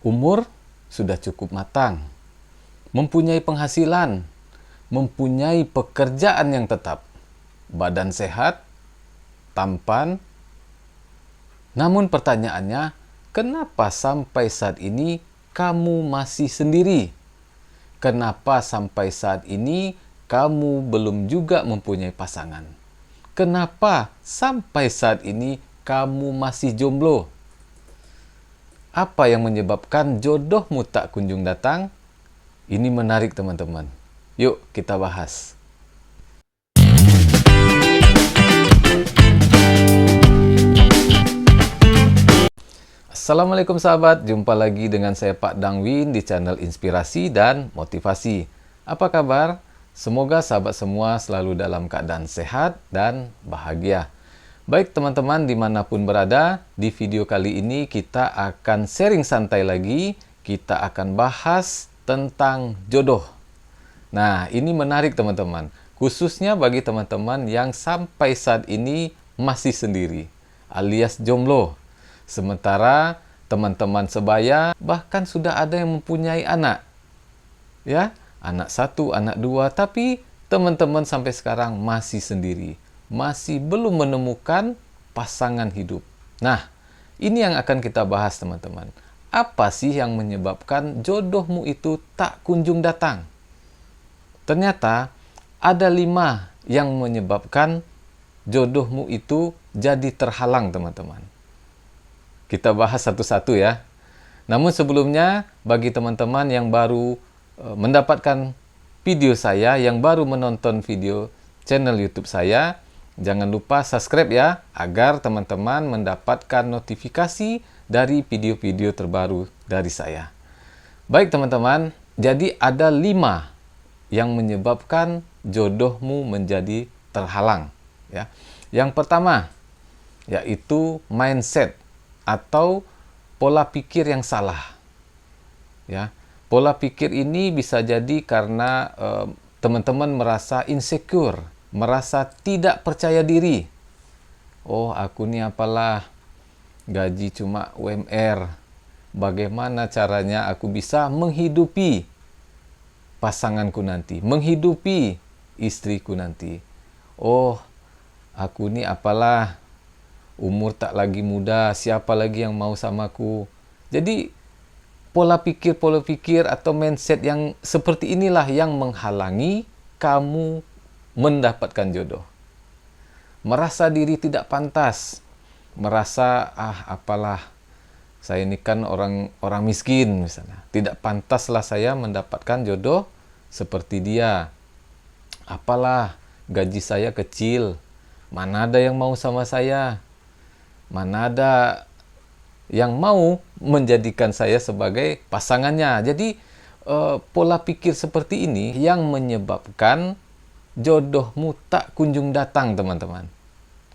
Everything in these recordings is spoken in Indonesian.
Umur sudah cukup matang, mempunyai penghasilan, mempunyai pekerjaan yang tetap, badan sehat, tampan. Namun pertanyaannya, kenapa sampai saat ini kamu masih sendiri? Kenapa sampai saat ini kamu belum juga mempunyai pasangan? Kenapa sampai saat ini kamu masih jomblo? Apa yang menyebabkan jodohmu tak kunjung datang? Ini menarik teman-teman. Yuk kita bahas. Assalamualaikum sahabat, jumpa lagi dengan saya Pak Dangwin di channel Inspirasi dan Motivasi. Apa kabar? Semoga sahabat semua selalu dalam keadaan sehat dan bahagia. Baik teman-teman dimanapun berada, di video kali ini kita akan sharing santai lagi. Kita akan bahas tentang jodoh. Nah, ini menarik teman-teman. Khususnya bagi teman-teman yang sampai saat ini masih sendiri, alias jomblo. Sementara teman-teman sebaya bahkan sudah ada yang mempunyai anak. Ya, anak 1, anak 2, tapi teman-teman sampai sekarang masih sendiri. Masih belum menemukan pasangan hidup. Nah, ini yang akan kita bahas teman-teman. Apa sih yang menyebabkan jodohmu itu tak kunjung datang? Ternyata ada 5 yang menyebabkan jodohmu itu jadi terhalang teman-teman. Kita bahas satu-satu ya. Namun sebelumnya, bagi teman-teman yang baru mendapatkan video saya, yang baru menonton video channel YouTube saya, jangan lupa subscribe ya, agar teman-teman mendapatkan notifikasi dari video-video terbaru dari saya. Baik teman-teman, jadi ada 5 yang menyebabkan jodohmu menjadi terhalang. Ya. Yang pertama, yaitu mindset atau pola pikir yang salah. Ya. Pola pikir ini bisa jadi karena teman-teman merasa insecure, merasa tidak percaya diri. Oh, aku ni apalah, gaji cuma UMR. Bagaimana caranya aku bisa menghidupi pasanganku nanti, menghidupi istriku nanti? Oh, aku ni apalah, umur tak lagi muda, siapa lagi yang mau samaku? Jadi, pola pikir atau mindset yang seperti inilah yang menghalangi kamu mendapatkan jodoh. Merasa diri tidak pantas, merasa apalah, saya ini kan orang miskin misalnya, tidak pantaslah saya mendapatkan jodoh seperti dia. Apalah, gaji saya kecil, mana ada yang mau sama saya, mana ada yang mau menjadikan saya sebagai pasangannya. Jadi pola pikir seperti ini yang menyebabkan jodohmu tak kunjung datang teman-teman.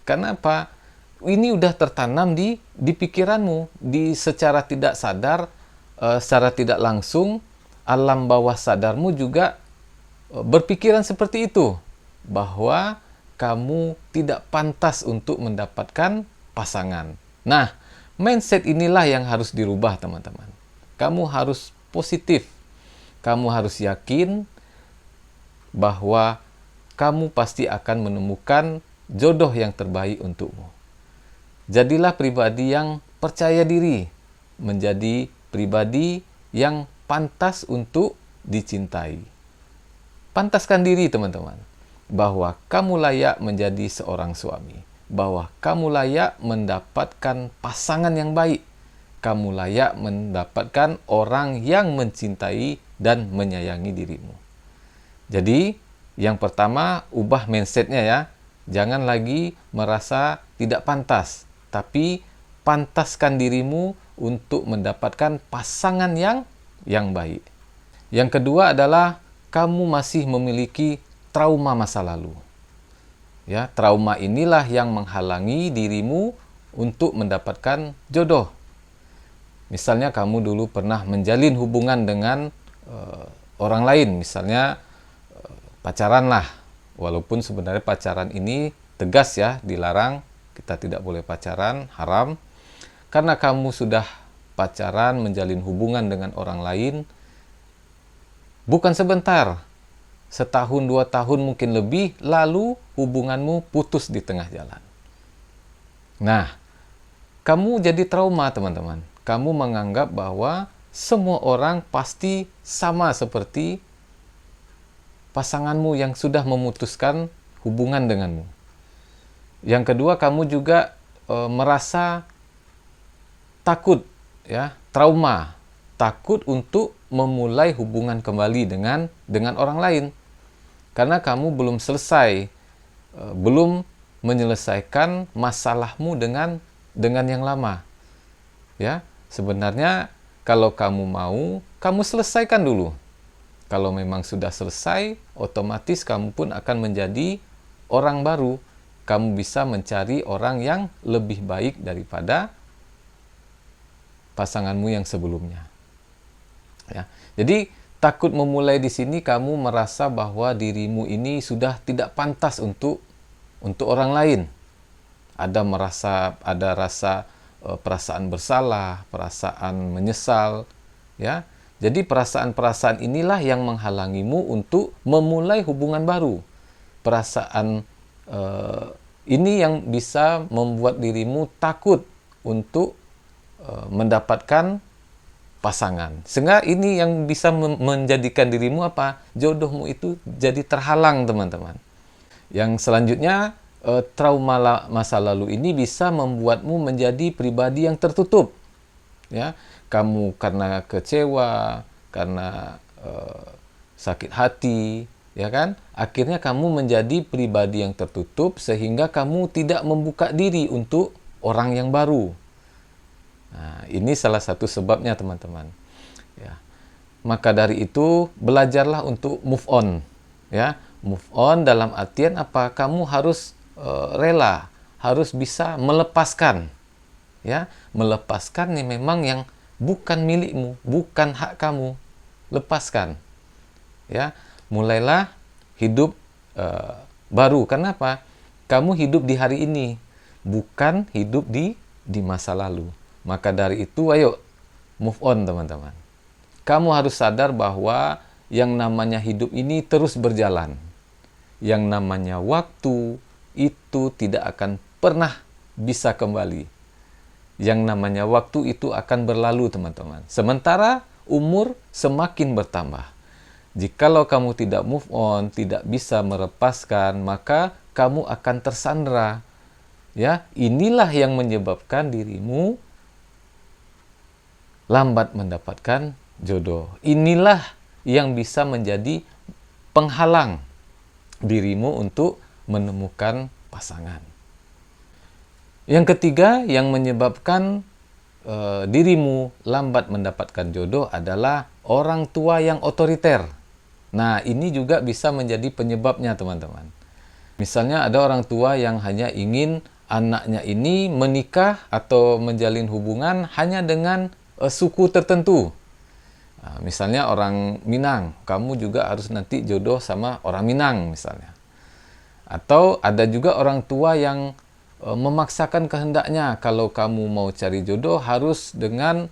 Kenapa? Ini udah tertanam di pikiranmu, secara tidak sadar, secara tidak langsung, alam bawah sadarmu juga berpikiran seperti itu, bahwa kamu tidak pantas untuk mendapatkan pasangan. Nah, mindset inilah yang harus dirubah teman-teman. Kamu harus positif. Kamu harus yakin bahwa kamu pasti akan menemukan jodoh yang terbaik untukmu. Jadilah pribadi yang percaya diri, menjadi pribadi yang pantas untuk dicintai. Pantaskan diri teman-teman, bahwa kamu layak menjadi seorang suami, bahwa kamu layak mendapatkan pasangan yang baik, kamu layak mendapatkan orang yang mencintai dan menyayangi dirimu. Jadi, yang pertama, ubah mindsetnya ya. Jangan lagi merasa tidak pantas, tapi pantaskan dirimu untuk mendapatkan pasangan yang baik. Yang kedua adalah kamu masih memiliki trauma masa lalu. Ya, trauma inilah yang menghalangi dirimu untuk mendapatkan jodoh. Misalnya kamu dulu pernah menjalin hubungan dengan orang lain, misalnya pacaran lah. Walaupun sebenarnya pacaran ini tegas ya, dilarang, kita tidak boleh pacaran, haram. Karena kamu sudah pacaran, menjalin hubungan dengan orang lain, bukan sebentar, setahun, 2 tahun, mungkin lebih, lalu hubunganmu putus di tengah jalan. Nah, kamu jadi trauma, teman-teman. Kamu menganggap bahwa semua orang pasti sama seperti pasanganmu yang sudah memutuskan hubungan denganmu. Yang kedua, kamu juga merasa takut, ya, trauma, takut untuk memulai hubungan kembali dengan orang lain, karena kamu belum selesai, belum menyelesaikan masalahmu dengan yang lama. Ya, sebenarnya kalau kamu mau, kamu selesaikan dulu. Kalau memang sudah selesai, otomatis kamu pun akan menjadi orang baru. Kamu bisa mencari orang yang lebih baik daripada pasanganmu yang sebelumnya. Ya. Jadi takut memulai di sini kamu merasa bahwa dirimu ini sudah tidak pantas untuk orang lain. Ada rasa perasaan bersalah, perasaan menyesal, ya. Jadi perasaan-perasaan inilah yang menghalangimu untuk memulai hubungan baru. Perasaan ini yang bisa membuat dirimu takut untuk mendapatkan pasangan. Sehingga ini yang bisa menjadikan dirimu jodohmu itu jadi terhalang, teman-teman. Yang selanjutnya, trauma masa lalu ini bisa membuatmu menjadi pribadi yang tertutup. Ya, kamu karena kecewa, karena sakit hati, ya kan? Akhirnya kamu menjadi pribadi yang tertutup sehingga kamu tidak membuka diri untuk orang yang baru. Nah, ini salah satu sebabnya, teman-teman. Ya. Maka dari itu, belajarlah untuk move on. Ya, move on dalam artian apa? Kamu harus rela, harus bisa melepaskan. Ya, melepaskan yang memang yang bukan milikmu, bukan hak kamu. Lepaskan. Ya, mulailah hidup baru. Kenapa? Kamu hidup di hari ini, bukan hidup di masa lalu. Maka dari itu, ayo move on, teman-teman. Kamu harus sadar bahwa yang namanya hidup ini terus berjalan. Yang namanya waktu itu tidak akan pernah bisa kembali. Yang namanya waktu itu akan berlalu, teman-teman. Sementara umur semakin bertambah. Jikalau kamu tidak move on, tidak bisa melepaskan, maka kamu akan tersandera. Ya, inilah yang menyebabkan dirimu lambat mendapatkan jodoh. Inilah yang bisa menjadi penghalang dirimu untuk menemukan pasangan. Yang ketiga yang menyebabkan dirimu lambat mendapatkan jodoh adalah orang tua yang otoriter. Nah, ini juga bisa menjadi penyebabnya, teman-teman. Misalnya ada orang tua yang hanya ingin anaknya ini menikah atau menjalin hubungan hanya dengan suku tertentu. Nah, misalnya orang Minang, kamu juga harus nanti jodoh sama orang Minang misalnya. Atau ada juga orang tua yang memaksakan kehendaknya, kalau kamu mau cari jodoh harus dengan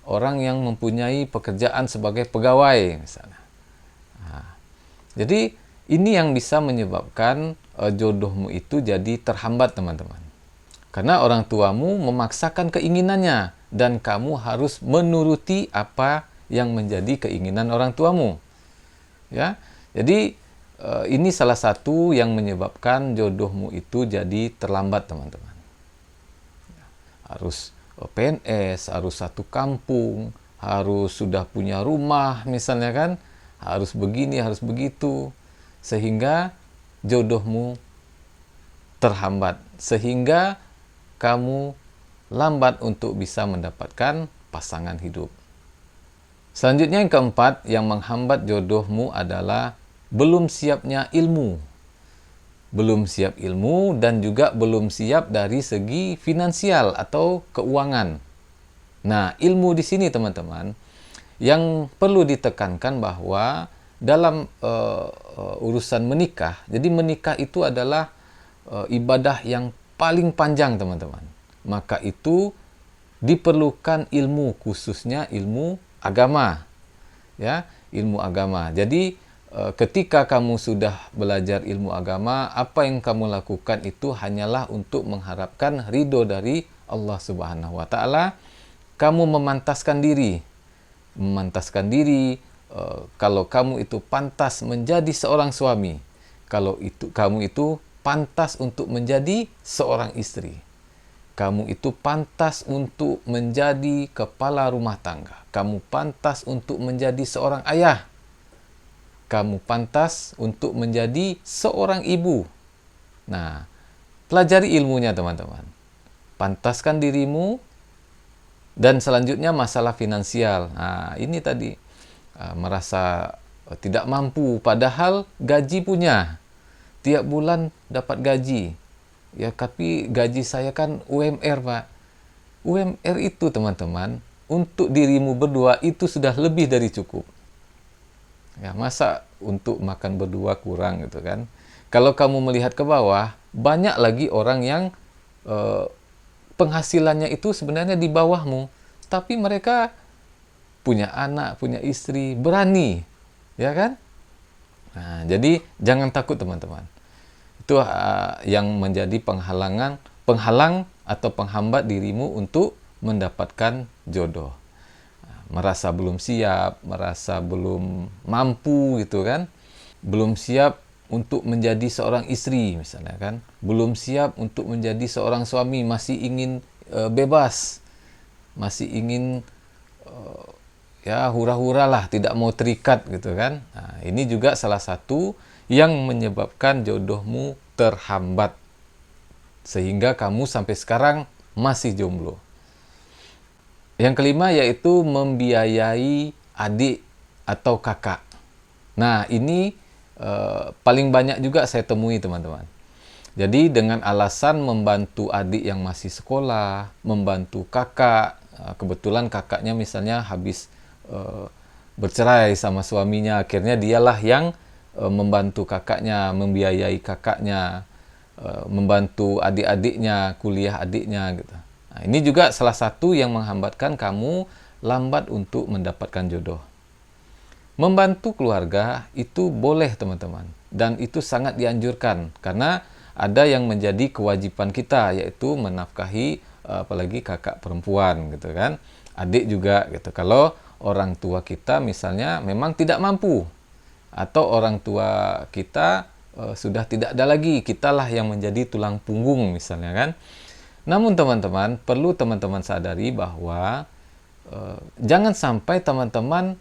orang yang mempunyai pekerjaan sebagai pegawai misalnya. Nah, jadi ini yang bisa menyebabkan jodohmu itu jadi terhambat, teman-teman. Karena orang tuamu memaksakan keinginannya dan kamu harus menuruti apa yang menjadi keinginan orang tuamu. Ya. Jadi ini salah satu yang menyebabkan jodohmu itu jadi terlambat, teman-teman. Harus PNS, harus satu kampung, harus sudah punya rumah misalnya kan, harus begini, harus begitu, sehingga jodohmu terhambat, sehingga kamu lambat untuk bisa mendapatkan pasangan hidup. Selanjutnya yang keempat yang menghambat jodohmu adalah belum siapnya ilmu. Belum siap ilmu dan juga belum siap dari segi finansial atau keuangan. Nah, ilmu di sini, teman-teman, yang perlu ditekankan bahwa dalam urusan menikah, jadi menikah itu adalah ibadah yang paling panjang, teman-teman. Maka itu diperlukan ilmu, khususnya ilmu agama. Ya, ilmu agama. Jadi ketika kamu sudah belajar ilmu agama, apa yang kamu lakukan itu hanyalah untuk mengharapkan ridho dari Allah Subhanahu wa taala. Kamu memantaskan diri, kalau kamu itu pantas menjadi seorang suami, kalau itu kamu itu pantas untuk menjadi seorang istri, kamu itu pantas untuk menjadi kepala rumah tangga, kamu pantas untuk menjadi seorang ayah, kamu pantas untuk menjadi seorang ibu. Nah, pelajari ilmunya teman-teman, pantaskan dirimu. Dan selanjutnya masalah finansial. Nah, ini tadi merasa tidak mampu, padahal gaji punya. Tiap bulan dapat gaji. Ya, tapi gaji saya kan UMR, Pak. UMR itu, teman-teman, untuk dirimu berdua itu sudah lebih dari cukup. Ya, masa untuk makan berdua kurang gitu kan? Kalau kamu melihat ke bawah, banyak lagi orang yang penghasilannya itu sebenarnya di bawahmu, tapi mereka punya anak, punya istri, berani, ya kan? Nah, jadi jangan takut teman-teman. Itu yang menjadi penghalang atau penghambat dirimu untuk mendapatkan jodoh. Merasa belum siap, merasa belum mampu gitu kan? Belum siap untuk menjadi seorang istri misalnya kan, belum siap untuk menjadi seorang suami, masih ingin bebas, masih ingin ya hura-hura lah, tidak mau terikat gitu kan. Nah, ini juga salah satu yang menyebabkan jodohmu terhambat sehingga kamu sampai sekarang masih jomblo. Yang kelima yaitu membiayai adik atau kakak. Nah, ini paling banyak juga saya temui teman-teman. Jadi dengan alasan membantu adik yang masih sekolah, membantu kakak, kebetulan kakaknya misalnya habis bercerai sama suaminya, akhirnya dialah yang membantu kakaknya, membiayai kakaknya, membantu adik-adiknya, kuliah adiknya gitu. Nah, ini juga salah satu yang menghambatkan kamu lambat untuk mendapatkan jodoh. Membantu keluarga itu boleh teman-teman, dan itu sangat dianjurkan karena ada yang menjadi kewajiban kita, yaitu menafkahi apalagi kakak perempuan gitu kan, adik juga gitu. Kalau orang tua kita misalnya memang tidak mampu, atau orang tua kita sudah tidak ada lagi, kitalah yang menjadi tulang punggung misalnya kan. Namun teman-teman, perlu teman-teman sadari bahwa jangan sampai teman-teman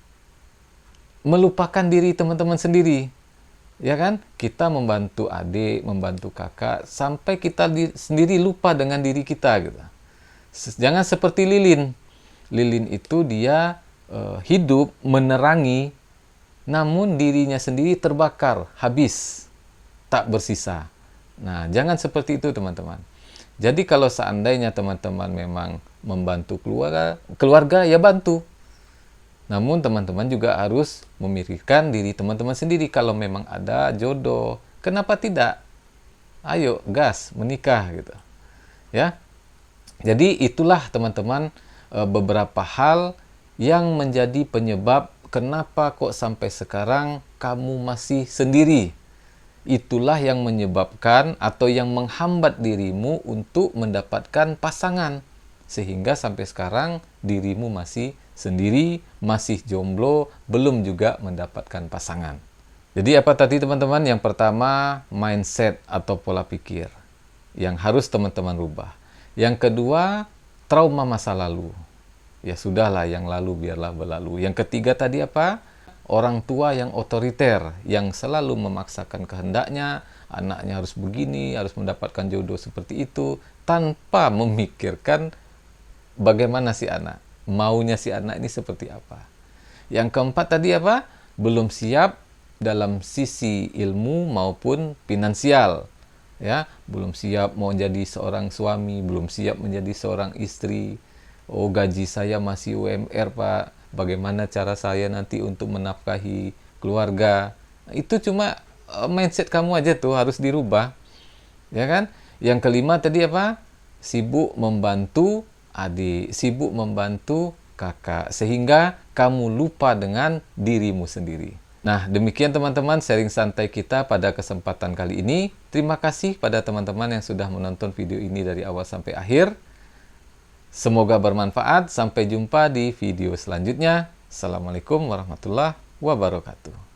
melupakan diri teman-teman sendiri, ya kan? Kita membantu adik, membantu kakak, sampai kita sendiri lupa dengan diri kita gitu. Jangan seperti lilin. Lilin itu dia hidup menerangi, namun dirinya sendiri terbakar, habis, tak bersisa. Nah, jangan seperti itu teman-teman. Jadi kalau seandainya teman-teman memang membantu keluarga ya bantu. Namun teman-teman juga harus memikirkan diri teman-teman sendiri. Kalau memang ada jodoh, kenapa tidak? Ayo gas menikah gitu. Ya. Jadi itulah teman-teman beberapa hal yang menjadi penyebab kenapa kok sampai sekarang kamu masih sendiri. Itulah yang menyebabkan atau yang menghambat dirimu untuk mendapatkan pasangan. Sehingga sampai sekarang dirimu masih sendiri, masih jomblo, belum juga mendapatkan pasangan. Jadi apa tadi teman-teman? Yang pertama, mindset atau pola pikir yang harus teman-teman rubah. Yang kedua, trauma masa lalu. Ya sudahlah, yang lalu biarlah berlalu. Yang ketiga tadi apa? Orang tua yang otoriter, yang selalu memaksakan kehendaknya, anaknya harus begini, harus mendapatkan jodoh seperti itu, tanpa memikirkan bagaimana si anak, maunya si anak ini seperti apa. Yang keempat tadi apa? Belum siap dalam sisi ilmu maupun finansial. Ya, belum siap mau jadi seorang suami, belum siap menjadi seorang istri. Oh, gaji saya masih UMR, Pak. Bagaimana cara saya nanti untuk menafkahi keluarga? Itu cuma mindset kamu aja tuh harus dirubah. Ya kan? Yang kelima tadi apa? Sibuk membantu adik sibuk membantu kakak, sehingga kamu lupa dengan dirimu sendiri. Nah, demikian teman-teman sharing santai kita pada kesempatan kali ini. Terima kasih pada teman-teman yang sudah menonton video ini dari awal sampai akhir. Semoga bermanfaat. Sampai jumpa di video selanjutnya. Assalamualaikum warahmatullahi wabarakatuh.